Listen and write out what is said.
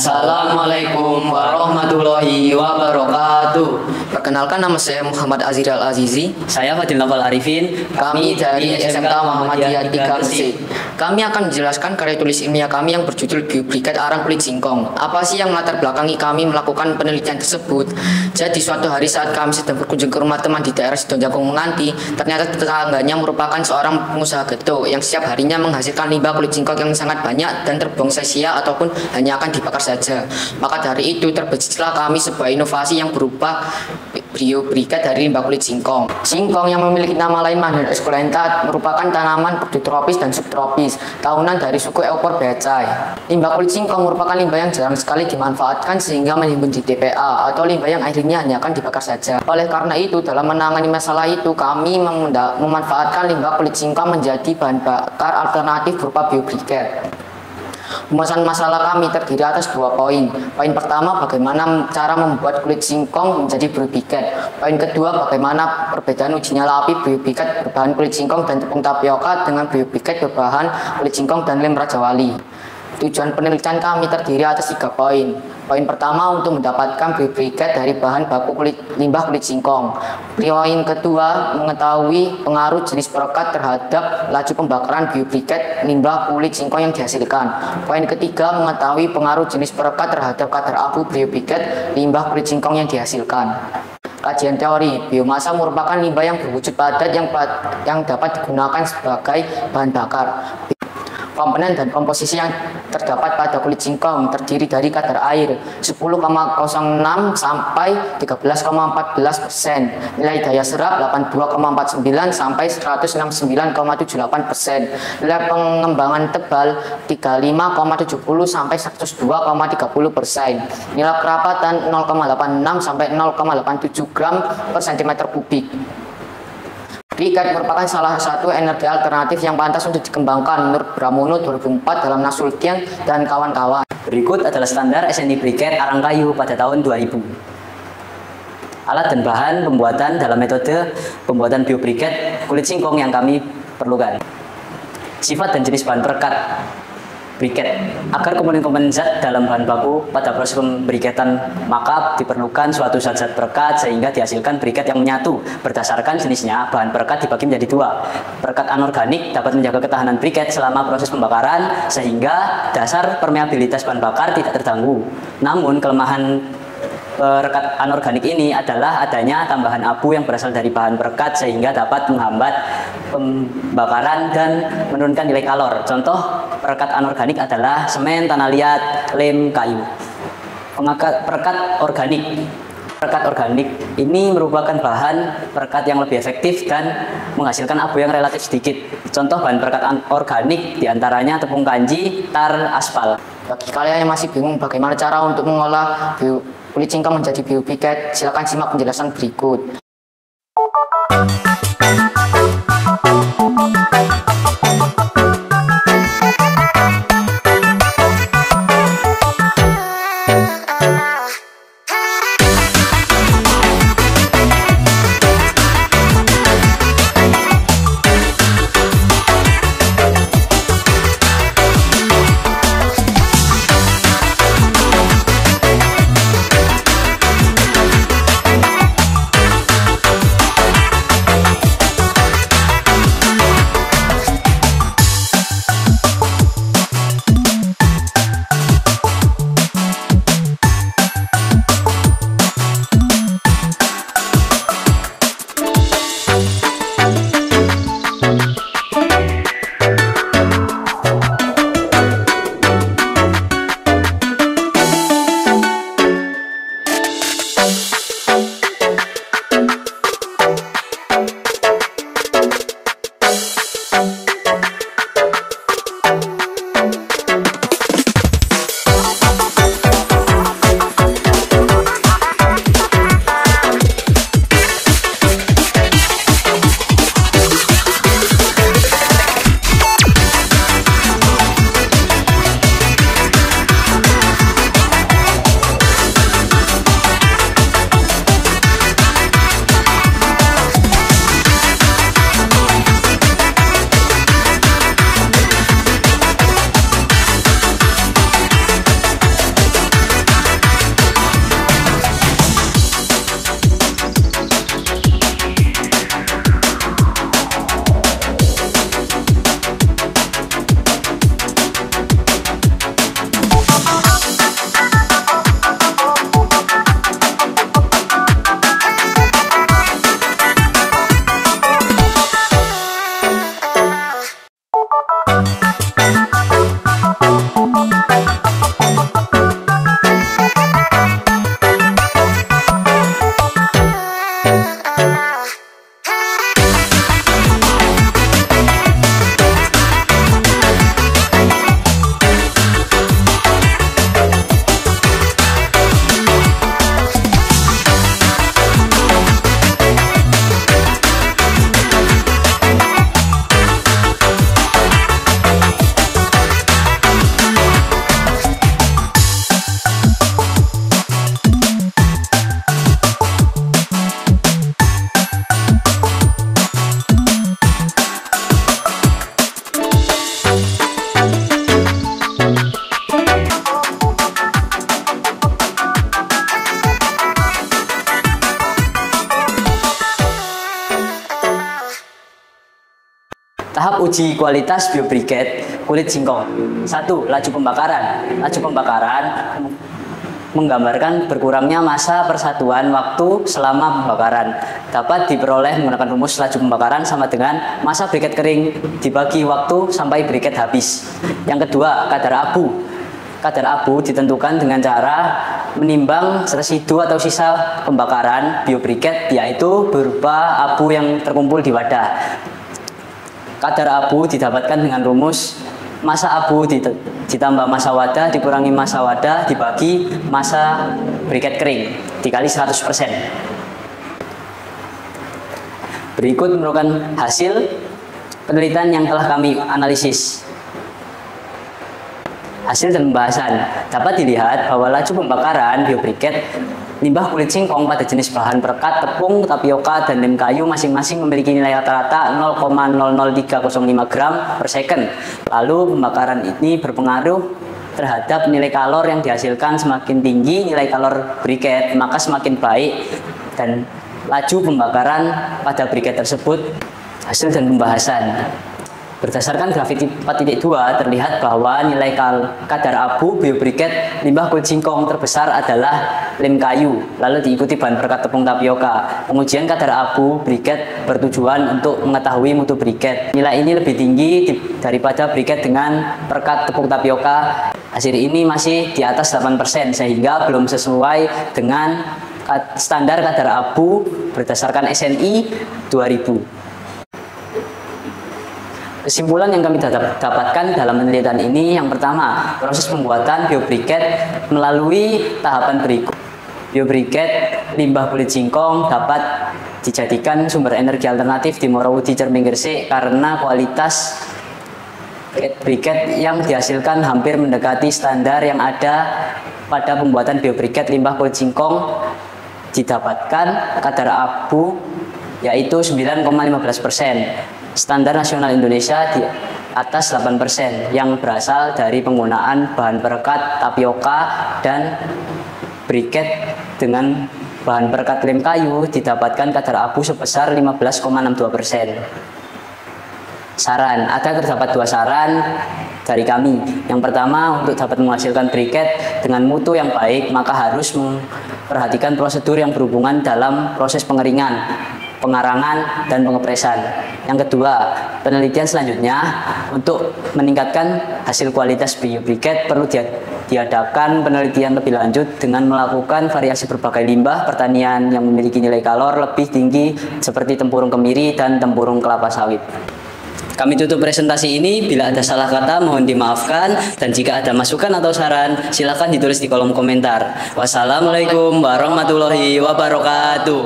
Assalamualaikum warahmatullahi wabarakatuh. Perkenalkan, nama saya Muhammad Azir Al-Azizi. Saya Fadil Nawal Arifin. Kami dari SMK Muhammadiyah 3 Gresik. Kami akan menjelaskan karya tulis ilmiah kami yang berjudul Biobriket Arang Kulit Singkong. Apa sih yang melatar belakangi kami melakukan penelitian tersebut? Jadi suatu hari saat kami sedang berkunjung ke rumah teman di daerah Sidonjakung Menganti, ternyata tetangganya merupakan seorang pengusaha getuk yang setiap harinya menghasilkan limbah kulit singkong yang sangat banyak dan terbuang sia-sia ataupun hanya akan dibakar saja. Maka dari itu terbersihlah kami sebuah inovasi yang berupa biobriket dari limbah kulit singkong. Singkong yang memiliki nama lain Mandarin esculenta merupakan tanaman tropis dan subtropis tahunan dari suku Euphorbiaceae. Limbah kulit singkong merupakan limbah yang jarang sekali dimanfaatkan sehingga menimbun di TPA atau limbah yang akhirnya hanya akan dibakar saja. Oleh karena itu, dalam menangani masalah itu, kami memanfaatkan limbah kulit singkong menjadi bahan bakar alternatif berupa biobriket. Pembahasan masalah kami terdiri atas 2 poin. Poin pertama, bagaimana cara membuat kulit singkong menjadi biobriket. Poin kedua, bagaimana perbedaan uji nyala api biobriket berbahan kulit singkong dan tepung tapioka dengan biobriket berbahan kulit singkong dan lem Raja Wali. Tujuan penelitian kami terdiri atas 3 poin. Poin pertama, untuk mendapatkan biobriket dari bahan baku limbah kulit singkong. Poin kedua, mengetahui pengaruh jenis perekat terhadap laju pembakaran biobriket limbah kulit singkong yang dihasilkan. Poin ketiga, mengetahui pengaruh jenis perekat terhadap kadar abu biobriket limbah kulit singkong yang dihasilkan. Kajian teori, biomasa merupakan limbah yang berwujud padat yang dapat digunakan sebagai bahan bakar. Komponen dan komposisi yang terdapat pada kulit singkong terdiri dari kadar air 10,06 sampai 13,14%, nilai daya serap 82,49 sampai 169,78%, nilai pengembangan tebal 35,70 sampai 102,30%, nilai kerapatan 0,86 sampai 0,87 gram per cm kubik. Briket merupakan salah satu energi alternatif yang pantas untuk dikembangkan menurut Pramono 2004 dalam Nasution dan kawan-kawan. Berikut adalah standar SNI briket arang kayu pada tahun 2000. Alat dan bahan pembuatan dalam metode pembuatan biobriket kulit singkong yang kami perlukan. Sifat dan jenis bahan perekat briket. Agar komponen-komponen zat dalam bahan baku pada proses pembriketan, maka diperlukan suatu zat-zat perekat sehingga dihasilkan briket yang menyatu. Berdasarkan jenisnya, bahan perekat dibagi menjadi 2. Perekat anorganik dapat menjaga ketahanan briket selama proses pembakaran sehingga dasar permeabilitas bahan bakar tidak terganggu. Namun kelemahan perekat anorganik ini adalah adanya tambahan abu yang berasal dari bahan perekat sehingga dapat menghambat pembakaran dan menurunkan nilai kalor. Contoh perekat anorganik adalah semen, tanah liat, lem, kayu. Perekat organik. Perekat organik ini merupakan bahan perekat yang lebih efektif dan menghasilkan abu yang relatif sedikit. Contoh bahan perekat organik diantaranya tepung kanji, tar, aspal. Bagi kalian yang masih bingung bagaimana cara untuk mengolah kulit singkong menjadi biobriket, silakan simak penjelasan berikut. Tahap uji kualitas biobriket kulit singkong. 1. Laju pembakaran. Laju pembakaran menggambarkan berkurangnya masa persatuan waktu selama pembakaran. Dapat diperoleh menggunakan rumus laju pembakaran sama dengan masa briket kering dibagi waktu sampai briket habis. Yang kedua, kadar abu. Kadar abu ditentukan dengan cara menimbang residu atau sisa pembakaran biobriket, yaitu berupa abu yang terkumpul di wadah. Kadar abu didapatkan dengan rumus masa abu ditambah masa wadah dikurangi masa wadah dibagi masa briket kering dikali 100%. Berikut merupakan hasil penelitian yang telah kami analisis. Hasil dan pembahasan dapat dilihat bahwa laju pembakaran biobriket limbah kulit singkong pada jenis bahan perekat, tepung, tapioka, dan lem kayu masing-masing memiliki nilai rata-rata 0,00305 gram per second. Lalu pembakaran ini berpengaruh terhadap nilai kalor yang dihasilkan. Semakin tinggi nilai kalor briket, maka semakin baik dan laju pembakaran pada briket tersebut. Hasil dan pembahasan. Berdasarkan grafik 4.2 terlihat bahwa nilai kadar abu biobriket limbah kulit singkong terbesar adalah lem kayu, lalu diikuti bahan perekat tepung tapioka. Pengujian kadar abu briket bertujuan untuk mengetahui mutu briket. Nilai ini lebih tinggi daripada briket dengan perekat tepung tapioka. Hasil ini masih di atas 8% sehingga belum sesuai dengan standar kadar abu berdasarkan SNI 2000. Kesimpulan yang kami dapatkan dalam penelitian ini, yang pertama, proses pembuatan biobriket melalui tahapan berikut. Biobriket limbah kulit singkong dapat dijadikan sumber energi alternatif di Morawudi Cermin Gresik karena kualitas briket yang dihasilkan hampir mendekati standar yang ada pada pembuatan biobriket limbah kulit singkong. Didapatkan kadar abu yaitu 9,15%. Standar nasional Indonesia di atas 8% yang berasal dari penggunaan bahan perekat tapioka dan briket dengan bahan perekat lem kayu didapatkan kadar abu sebesar 15,62%. Saran, terdapat 2 saran dari kami. Yang pertama, untuk dapat menghasilkan briket dengan mutu yang baik, maka harus memperhatikan prosedur yang berhubungan dalam proses pengeringan, pengarangan, dan pengepresan. Yang kedua, penelitian selanjutnya untuk meningkatkan hasil kualitas biobriket perlu diadakan penelitian lebih lanjut dengan melakukan variasi berbagai limbah pertanian yang memiliki nilai kalor lebih tinggi seperti tempurung kemiri dan tempurung kelapa sawit. Kami tutup presentasi ini. Bila ada salah kata mohon dimaafkan, dan jika ada masukan atau saran silakan ditulis di kolom komentar. Wassalamualaikum warahmatullahi wabarakatuh.